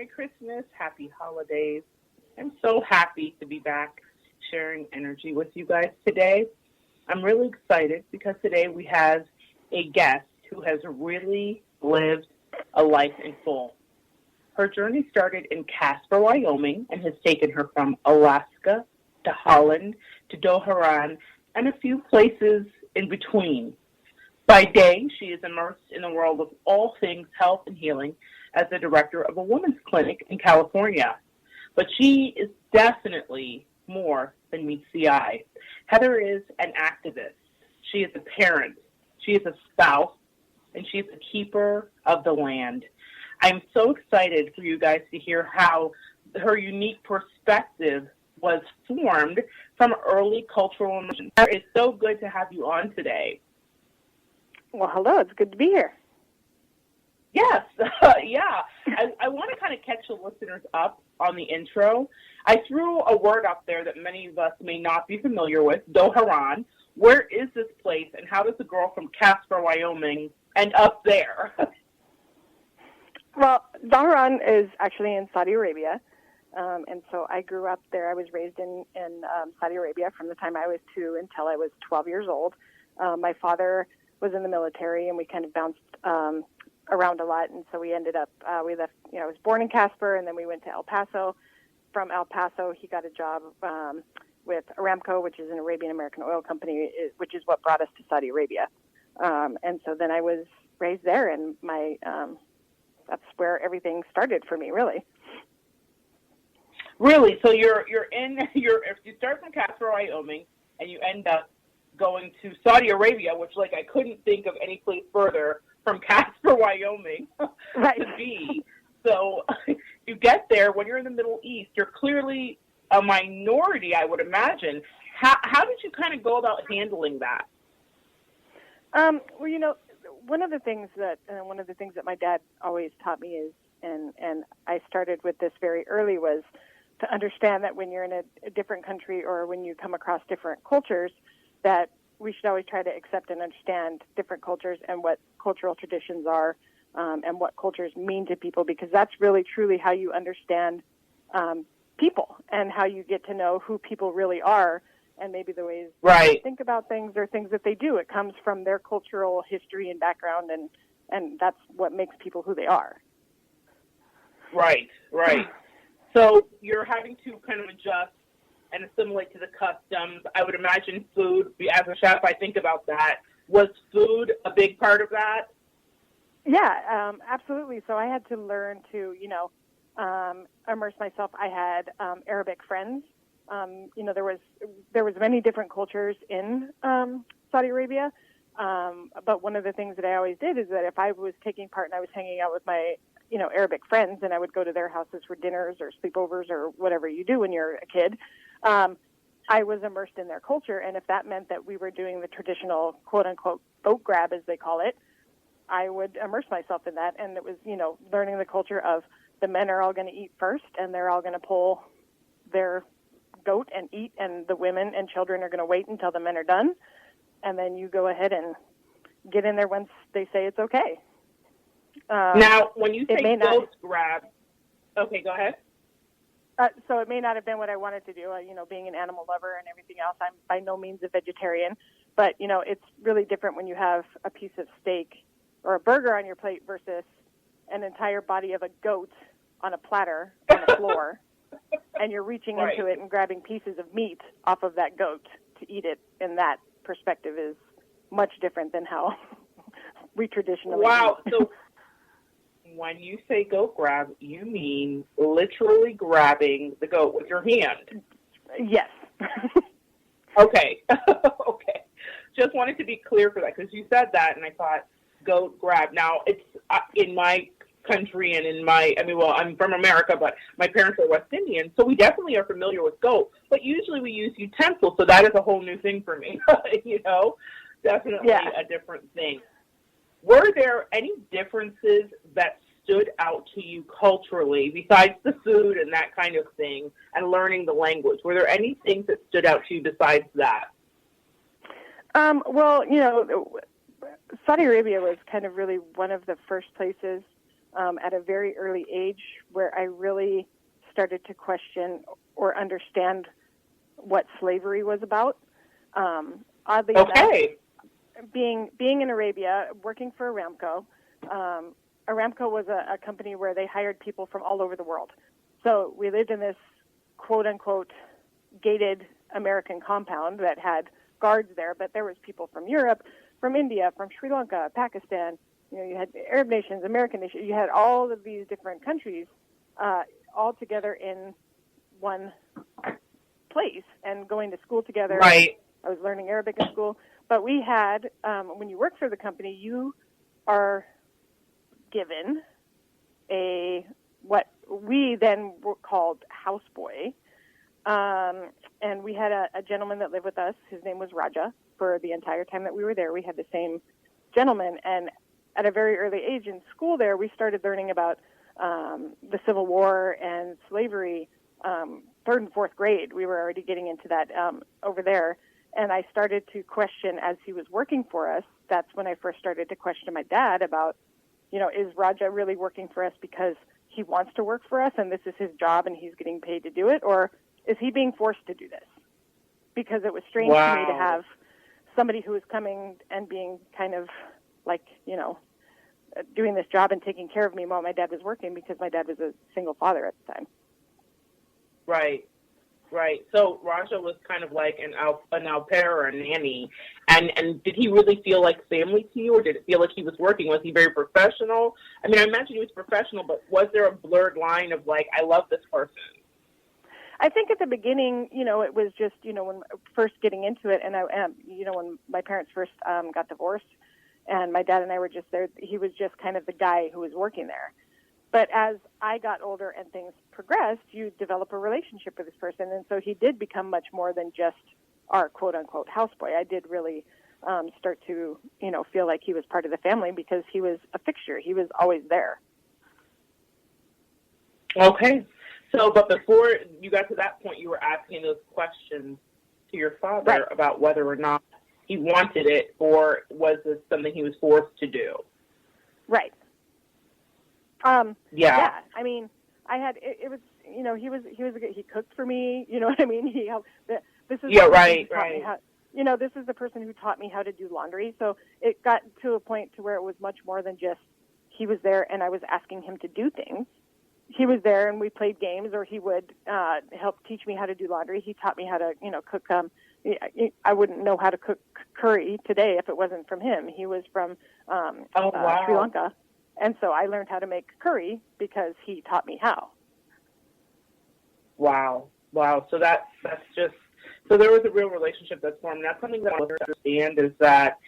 Merry Christmas, Happy Holidays. I'm so happy to be back sharing energy with you guys today. I'm really excited because today we have a guest who has really lived a life in full. Her journey started in Casper, Wyoming, and has taken her from Alaska to Holland to Doharan and a few places in between. By day, she is immersed in the world of all things health and healing as the director of a women's clinic in California. But she is definitely more than meets the eye. Heather is an activist. She is a parent. She is a spouse. And she is a keeper of the land. I'm so excited for you guys to hear how her unique perspective was formed from early cultural immersion. It's so good to have you on today. Well, hello. It's good to be here. Yes, yeah. I want to kind of catch the listeners up on the intro. I threw a word up there that many of us may not be familiar with, Doharan. Where is this place, and how does a girl from Casper, Wyoming, end up there? Well, Doharan is actually in Saudi Arabia, and so I grew up there. I was raised in Saudi Arabia from the time I was 2 until I was 12 years old. My father was in the military, and we kind of bounced around a lot, and so we ended up, we left, I was born in Casper, and then we went to El Paso. From El Paso, he got a job with Ramco, which is an Arabian American oil company, which is what brought us to Saudi Arabia. And so then I was raised there, and that's where everything started for me, really. Really? So if you start from Casper, Wyoming, and you end up going to Saudi Arabia, which, I couldn't think of any place further from Casper, Wyoming right. to be. So you get there, when you're in the Middle East, you're clearly a minority, I would imagine. How did you kind of go about handling that? Well, one of the things that my dad always taught me is, and I started with this very early, was to understand that when you're in a different country or when you come across different cultures, that we should always try to accept and understand different cultures and what cultural traditions are, and what cultures mean to people, because that's really truly how you understand people and how you get to know who people really are, and maybe the ways they think about things or things that they do. It comes from their cultural history and background, and that's what makes people who they are. Right. So you're having to kind of adjust and assimilate to the customs. I would imagine food, as a chef, I think about that. Was food a big part of that? Yeah, absolutely. So I had to learn to, immerse myself. I had Arabic friends. There was many different cultures in Saudi Arabia. But one of the things that I always did is that if I was taking part and I was hanging out with my, Arabic friends, and I would go to their houses for dinners or sleepovers or whatever you do when you're a kid, I was immersed in their culture. And if that meant that we were doing the traditional quote unquote goat grab, as they call it, I would immerse myself in that. And it was, learning the culture of the men are all going to eat first, and they're all going to pull their goat and eat, and the women and children are going to wait until the men are done. And then you go ahead and get in there once they say it's okay. Now, when you say goat grab, okay, go ahead. So it may not have been what I wanted to do, being an animal lover and everything else. I'm by no means a vegetarian, but, it's really different when you have a piece of steak or a burger on your plate versus an entire body of a goat on a platter on the floor, and you're reaching into it and grabbing pieces of meat off of that goat to eat it. And that perspective is much different than how we traditionally eat. So when you say goat grab, you mean literally grabbing the goat with your hand? Yes. Okay. Okay. Just wanted to be clear for that, because you said that, and I thought goat grab. Now, it's in my country and I'm from America, but my parents are West Indian, so we definitely are familiar with goat, but usually we use utensils, so that is a whole new thing for me, definitely a different thing. Were there any differences that stood out to you culturally, besides the food and that kind of thing, and learning the language? Were there any things that stood out to you besides that? Well, Saudi Arabia was kind of really one of the first places at a very early age where I really started to question or understand what slavery was about. Oddly Okay. enough, being in Arabia, working for Ramco, Ramco was a company where they hired people from all over the world. So we lived in this quote-unquote gated American compound that had guards there, but there was people from Europe, from India, from Sri Lanka, Pakistan. You had Arab nations, American nations. You had all of these different countries all together in one place and going to school together. Right. I was learning Arabic in school. But we had, when you work for the company, you are given what we then were called houseboy. And we had a gentleman that lived with us. His name was Raja. For the entire time that we were there, we had the same gentleman. And at a very early age in school there, we started learning about the Civil War and slavery. Third and fourth grade, we were already getting into that over there. And I started to question as he was working for us. That's when I first started to question my dad about, is Raja really working for us because he wants to work for us and this is his job and he's getting paid to do it? Or is he being forced to do this? Because it was strange to me to have somebody who was coming and being kind of like, doing this job and taking care of me while my dad was working, because my dad was a single father at the time. Right. So Raja was kind of like an au pair or a nanny. And did he really feel like family to you, or did it feel like he was working? Was he very professional? I mean, I imagine he was professional, but was there a blurred line of like, I love this person? I think at the beginning, it was just, when first getting into it, and when my parents first got divorced, and my dad and I were just there, he was just kind of the guy who was working there. But as I got older and things progressed, you develop a relationship with this person, and so he did become much more than just our quote-unquote houseboy. I did really start to, feel like he was part of the family because he was a fixture. He was always there. Okay. So, but before you got to that point, you were asking those questions to your father about whether or not he wanted it, or was this something he was forced to do? Right. Yeah. I mean, I had it was he cooked for me. You know what I mean? He helped. This is right. This is the person who taught me how to do laundry. So it got to a point to where it was much more than just he was there and I was asking him to do things. He was there and we played games, or he would help teach me how to do laundry. He taught me how to, cook. I wouldn't know how to cook curry today if it wasn't from him. He was from Sri Lanka, and so I learned how to make curry because he taught me how. Wow. So that's just, so there was a real relationship that's formed. That's something that I want to understand is that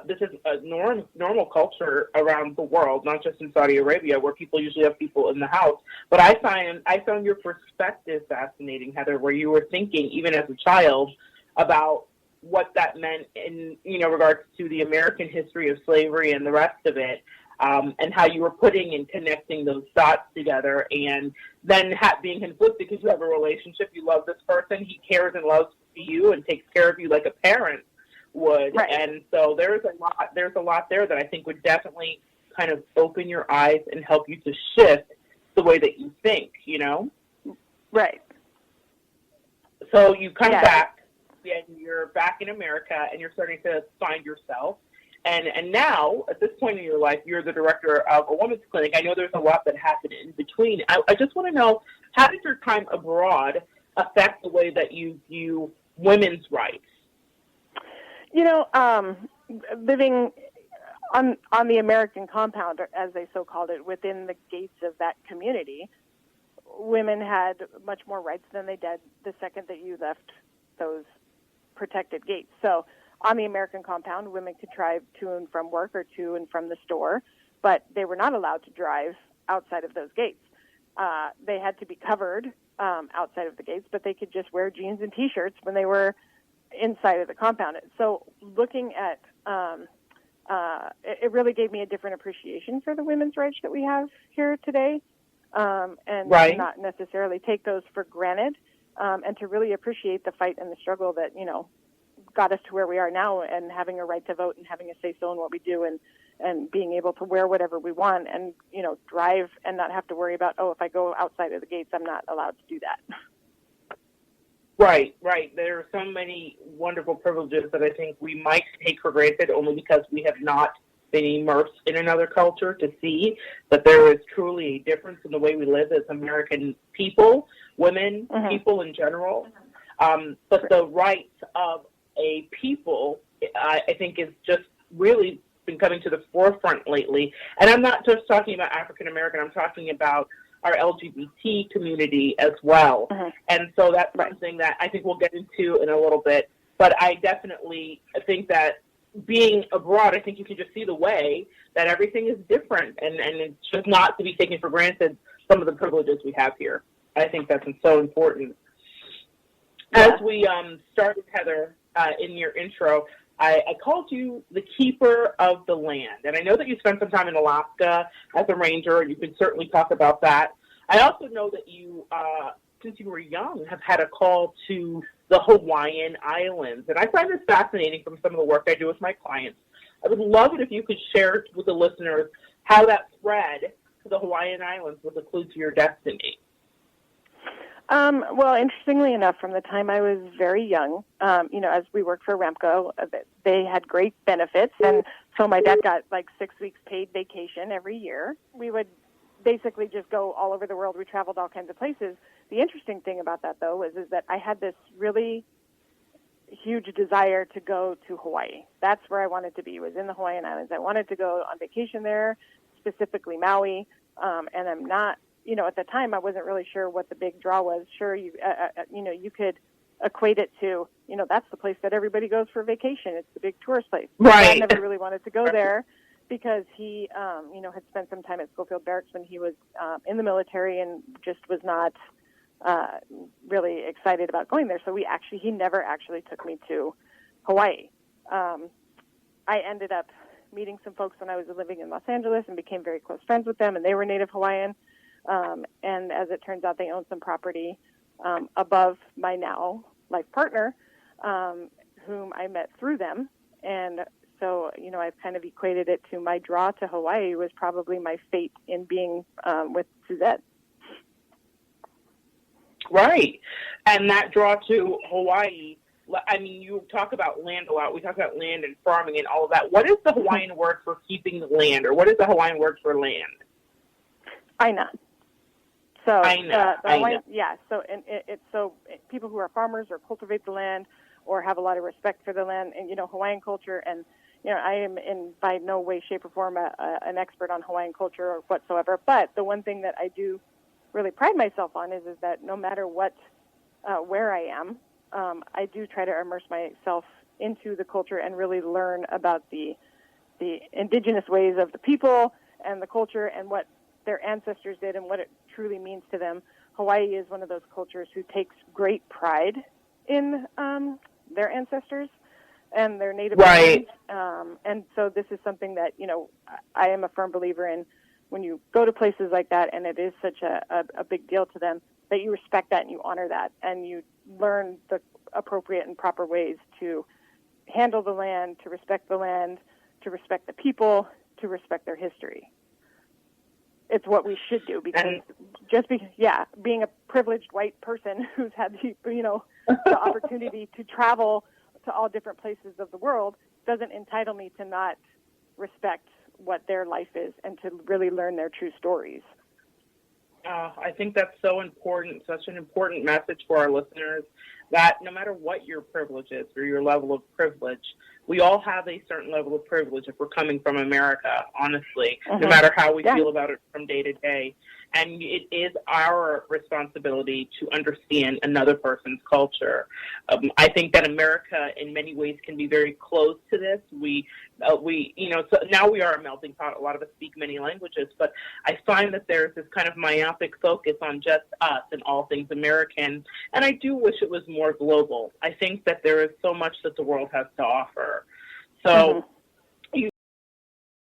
this is a normal culture around the world, not just in Saudi Arabia, where people usually have people in the house. But I found your perspective fascinating, Heather, where you were thinking, even as a child, about what that meant in regards to the American history of slavery and the rest of it, and how you were putting and connecting those dots together, and then being conflicted because you have a relationship, you love this person, he cares and loves you and takes care of you like a parent would. Right. And so there's a lot there that I think would definitely kind of open your eyes and help you to shift the way that you think, Right. So you come back, and you're back in America, and you're starting to find yourself. And now, at this point in your life, you're the director of a women's clinic. I know there's a lot that happened in between. I just want to know, how did your time abroad affect the way that you view women's rights? Living on the American compound, as they so called it, within the gates of that community, women had much more rights than they did the second that you left those protected gates. So on the American compound, women could drive to and from work or to and from the store, but they were not allowed to drive outside of those gates. They had to be covered outside of the gates, but they could just wear jeans and T-shirts when they were inside of the compound. So looking at it really gave me a different appreciation for the women's rights that we have here today, and not necessarily take those for granted, and to really appreciate the fight and the struggle that got us to where we are now, and having a right to vote and having a say so in what we do, and being able to wear whatever we want and, drive and not have to worry about, if I go outside of the gates, I'm not allowed to do that. Right. There are so many wonderful privileges that I think we might take for granted only because we have not been immersed in another culture to see that there is truly a difference in the way we live as American people, women, people in general. But the rights of a people, I think, is just really been coming to the forefront lately. And I'm not just talking about African American, I'm talking about our LGBT community as well. And so that's something that I think we'll get into in a little bit. But I definitely think that being abroad, I think you can just see the way that everything is different, and it's just not to be taken for granted some of the privileges we have here. I think that's so important. As we started, Heather, in your intro, I called you the keeper of the land. And I know that you spent some time in Alaska as a ranger, and you can certainly talk about that. I also know that you, since you were young, have had a call to the Hawaiian Islands. And I find this fascinating from some of the work I do with my clients. I would love it if you could share with the listeners how that thread to the Hawaiian Islands was a clue to your destiny. Well, interestingly enough, from the time I was very young, as we worked for Ramco, they had great benefits. And so my dad got like 6 weeks paid vacation every year. We would basically just go all over the world. We traveled all kinds of places. The interesting thing about that, though, is that I had this really huge desire to go to Hawaii. That's where I wanted to be, was in the Hawaiian Islands. I wanted to go on vacation there, specifically Maui. And I'm not, at the time, I wasn't really sure what the big draw was. Sure, you could equate it to, that's the place that everybody goes for vacation. It's the big tourist place. Right. I never really wanted to go there because he, had spent some time at Schofield Barracks when he was in the military and just was not really excited about going there. So he never actually took me to Hawaii. I ended up meeting some folks when I was living in Los Angeles and became very close friends with them, and they were Native Hawaiian. And as it turns out, they owned some property above my now life partner, whom I met through them. And so, I've kind of equated it to my draw to Hawaii was probably my fate in being with Suzette. Right. And that draw to Hawaii, I mean, you talk about land a lot. We talk about land and farming and all of that. What is the Hawaiian word for keeping the land, or what is the Hawaiian word for land? Aina. So, Aina. Yeah. So, so people who are farmers or cultivate the land or have a lot of respect for the land, and Hawaiian culture, and I am by no way, shape, or form an expert on Hawaiian culture or whatsoever. But the one thing that I do really pride myself on is that no matter where I am, I do try to immerse myself into the culture and really learn about the indigenous ways of the people and the culture and what their ancestors did and what it truly means to them. Hawaii is one of those cultures who takes great pride in their ancestors and their native right. And so this is something that, I am a firm believer in. When you go to places like that and it is such a big deal to them, that you respect that and you honor that and you learn the appropriate and proper ways to handle the land, to respect the people, to respect their history. It's what we should do because being a privileged white person who's had the opportunity to travel to all different places of the world doesn't entitle me to not respect what their life is and to really learn their true stories. I think that's so important, such an important message for our listeners, that no matter what your privilege is or your level of privilege, we all have a certain level of privilege if we're coming from America, honestly, no matter how we feel about it from day to day. And it is our responsibility to understand another person's culture. I think that America, in many ways, can be very close to this. So now we are a melting pot. A lot of us speak many languages, but I find that there's this kind of myopic focus on just us and all things American. And I do wish it was more global. I think that there is so much that the world has to offer. So